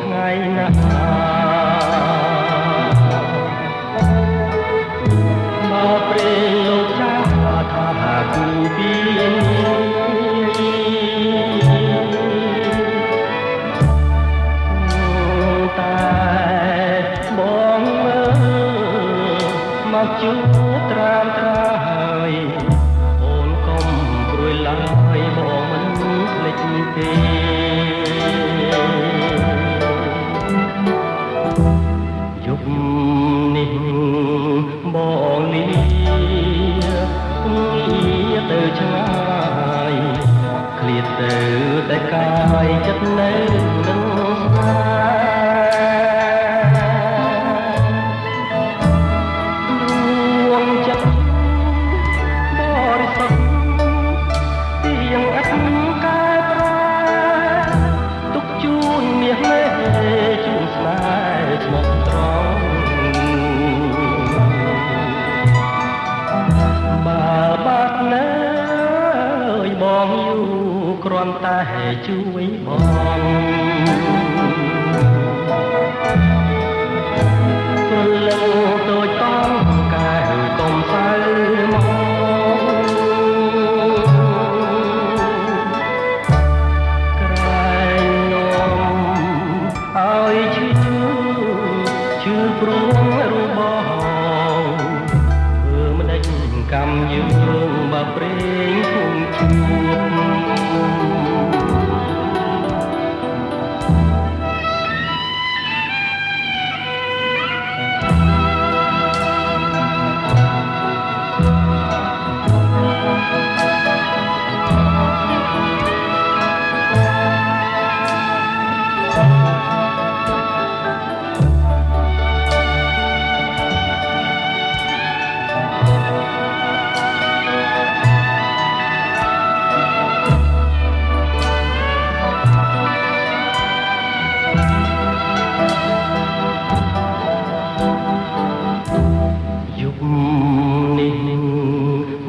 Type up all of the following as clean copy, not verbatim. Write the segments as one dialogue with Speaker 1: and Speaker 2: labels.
Speaker 1: ថ្ងៃណាមកព្រេងលោកចាស់ថាគូពីតែបងមើលមកជួត្រាមត្រាយអូនកុំព្រួយឡើយបងមិនភ្លេចទេយប់នេះបងលាទៅឆ្ងាយឃ្លាតទៅតែកាយចិត្តនៅនឹងស្នេហ៍រួងចិត្តបរិសុទ្ធទៀងអត់កែប្រែទុកជូនមាសលេជូនស្នេហ៍ស្មោះត្រង់បើបាត់នៅបងយូរគ្រាន់តែជួយបងព្រលឹងតូចតងកែវកុំសៅមកក្រែងនាំឲ្យឈឺព្រោះរបស់ធ្វើមិនដេញកម្មយើងបើព្រេងគុំជួប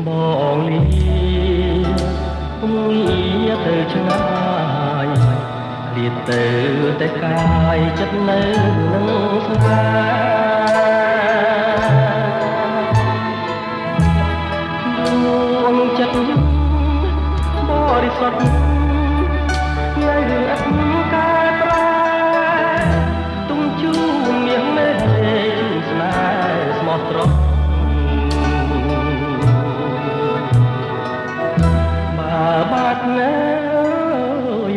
Speaker 1: បងលាទៅឆ្ងាយឃ្លាតទៅតែកាយចិត្តនៅនឹងស្នេហ៍ដួងចិត្តបរិសុទ្ធនៅអត់កែប្រែទុំជូនមាសលេស្នេហ៍ស្មោះត្រង់បាត់នៅ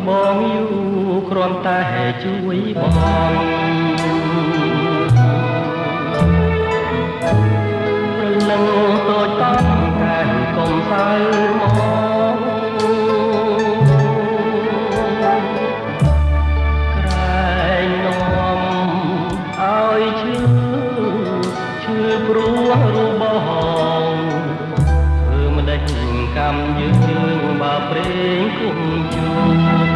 Speaker 1: បងយូរគ្រាន់តែជួយបងព្រលឹងតូចតងកែកុំសៅមកក្រែងនាំឲ្យឈឺព្រោះរបស់ធ្វើមិនដេញកម្មយើងបើព្រេងគុំជួប